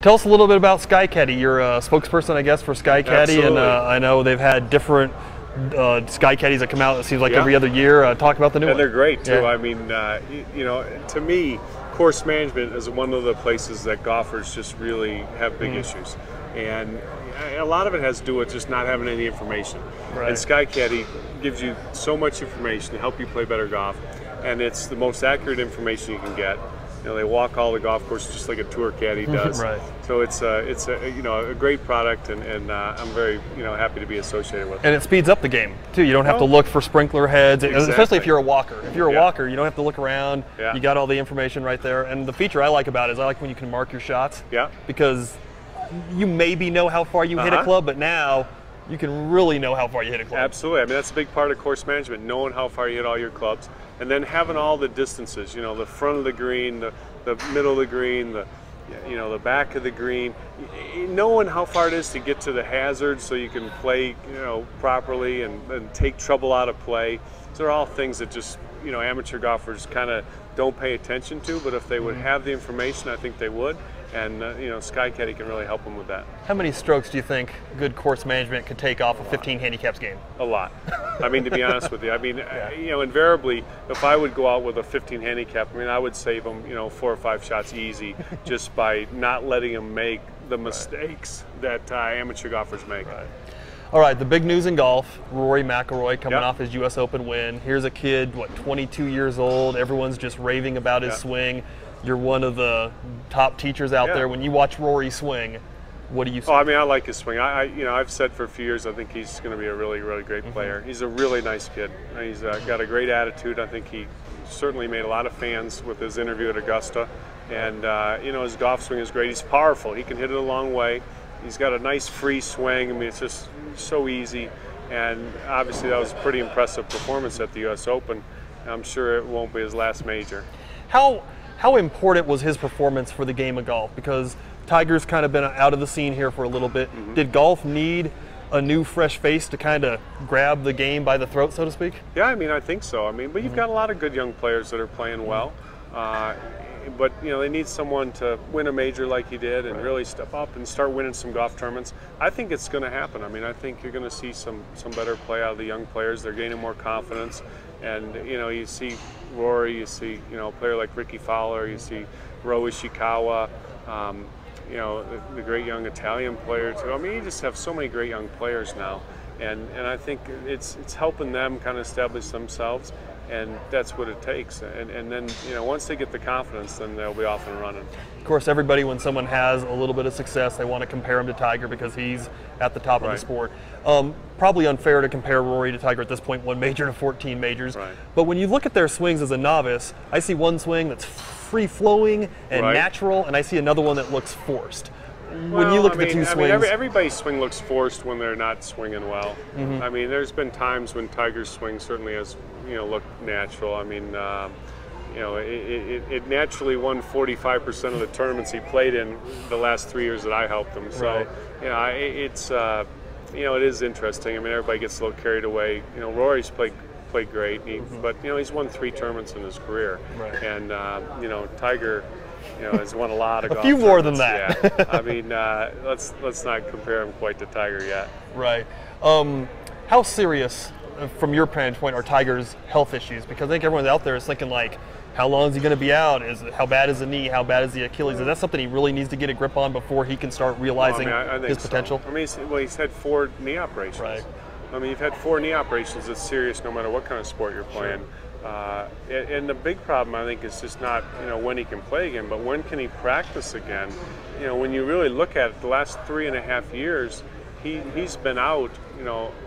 Tell us a little bit about SkyCaddie. You're a spokesperson, I guess, for SkyCaddie, Absolutely. and I know they've had different SkyCaddies that come out, it seems like every other year. Talk about the new one. And they're great, too. Yeah. I mean, you know, to me, course management is one of the places that golfers just really have big issues. And a lot of it has to do with just not having any information. Right. And SkyCaddie gives you so much information to help you play better golf. And it's the most accurate information you can get. You know, they walk all the golf courses just like a tour caddy does. Right. So it's a you know, a great product, and I'm very happy to be associated with it. And it speeds up the game too. You don't have to look for sprinkler heads, especially if you're a walker. If you're a walker, you don't have to look around. You got all the information right there. And the feature I like about it is I like when you can mark your shots. Yeah. Because you maybe know how far you hit a club, but now you can really know how far you hit a club. Absolutely. I mean, that's a big part of course management, knowing how far you hit all your clubs, and then having all the distances, you know, the front of the green, the middle of the green, the back of the green, knowing how far it is to get to the hazards so you can play, properly and take trouble out of play. These are all things that just, amateur golfers kind of don't pay attention to, but if they would have the information, I think they would. And SkyCaddie can really help them with that. How many strokes do you think good course management could take off a 15 handicaps game? A lot. I mean, to be honest with you, I mean, invariably, if I would go out with a 15 handicap, I mean, I would save them, 4 or 5 shots easy just by not letting them make the mistakes that amateur golfers make. Right. All right, the big news in golf, Rory McIlroy coming off his U.S. Open win. Here's a kid, 22 years old. Everyone's just raving about his swing. You're one of the top teachers out there. When you watch Rory swing, what do you see? Oh, I mean, I like his swing. I've said for a few years I think he's going to be a really, really great player. He's a really nice kid. He's got a great attitude. I think he certainly made a lot of fans with his interview at Augusta. And, his golf swing is great. He's powerful. He can hit it a long way. He's got a nice free swing. I mean, it's just so easy. And obviously that was a pretty impressive performance at the U.S. Open. I'm sure it won't be his last major. How important was his performance for the game of golf? Because Tiger's kind of been out of the scene here for a little bit. Did golf need a new, fresh face to kind of grab the game by the throat, so to speak? Yeah, I mean, I think so. I mean, but you've got a lot of good young players that are playing well. But, they need someone to win a major like he did and really step up and start winning some golf tournaments. I think it's going to happen. I mean, I think you're going to see some better play out of the young players. They're gaining more confidence. And, you see Rory, you see, a player like Ricky Fowler, you see Ro Ishikawa, the great young Italian player too. I mean, you just have so many great young players now. And I think it's helping them kind of establish themselves. And that's what it takes. And then, once they get the confidence, then they'll be off and running. Of course, everybody, when someone has a little bit of success, they want to compare him to Tiger because he's at the top of the sport. Probably unfair to compare Rory to Tiger at this point, 1 major to 14 majors. Right. But when you look at their swings as a novice, I see one swing that's free-flowing and natural, and I see another one that looks forced. When you look at the two swings, everybody's swing looks forced when they're not swinging well. I mean, there's been times when Tiger's swing certainly has, looked natural. I mean, it naturally won 45% of the tournaments he played in the last 3 years that I helped him. So, it's it is interesting. I mean, everybody gets a little carried away. Rory's played great, but he's won 3 tournaments in his career, and Tiger. Has won a lot of golf. A few more than that. Yeah. I mean, let's not compare him quite to Tiger yet. Right. How serious, from your vantage point, are Tiger's health issues? Because I think everyone out there is thinking, like, how long is he going to be out? How bad is the knee? How bad is the Achilles? Is that something he really needs to get a grip on before he can start realizing I think his potential? I mean, he's had 4 knee operations. Right. I mean, you've had 4 knee operations. It's serious no matter what kind of sport you're playing. And the big problem, I think, is just not when he can play again, but when can he practice again? When you really look at it, the last 3.5 years, he's been out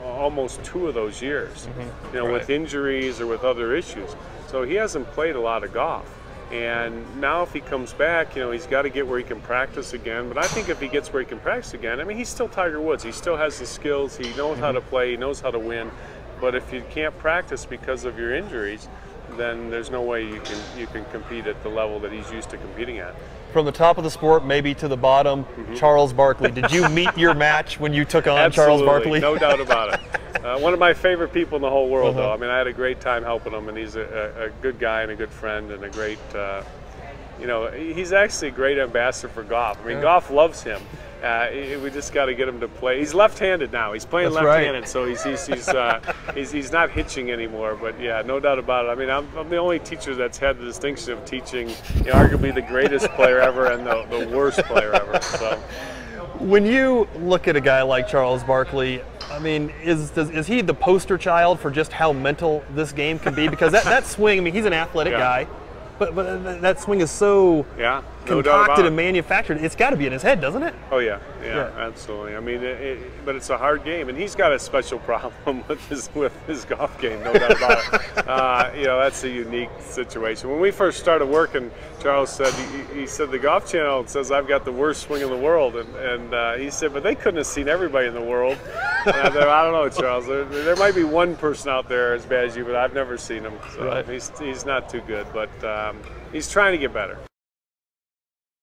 almost 2 of those years, with injuries or with other issues. So he hasn't played a lot of golf. And now if he comes back, he's got to get where he can practice again. But I think if he gets where he can practice again, I mean, he's still Tiger Woods. He still has the skills. He knows how to play. He knows how to win. But if you can't practice because of your injuries, then there's no way you can compete at the level that he's used to competing at. From the top of the sport, maybe to the bottom, Charles Barkley. Did you meet your match when you took on Charles Barkley? No doubt about it. One of my favorite people in the whole world, though. I mean, I had a great time helping him, and he's a good guy and a good friend and a great you know, he's actually a great ambassador for golf. I mean, golf loves him. We just got to get him to play. He's left-handed now. He's playing left-handed, so he's not hitching anymore. But yeah, no doubt about it. I mean, I'm the only teacher that's had the distinction of teaching, you know, arguably the greatest player ever and the worst player ever. So, when you look at a guy like Charles Barkley, I mean, is he the poster child for just how mental this game can be? Because that swing, I mean, he's an athletic guy. But that swing is so concocted and manufactured. It's got to be in his head, doesn't it? Oh yeah, absolutely. I mean, but it's a hard game, and he's got a special problem with his golf game, no doubt about it. You know, that's a unique situation. When we first started working, Charles said he said the Golf Channel says I've got the worst swing in the world, and he said, but they couldn't have seen everybody in the world. And I thought, I don't know, Charles. There might be one person out there as bad as you, but I've never seen him. So he's not too good, but he's trying to get better.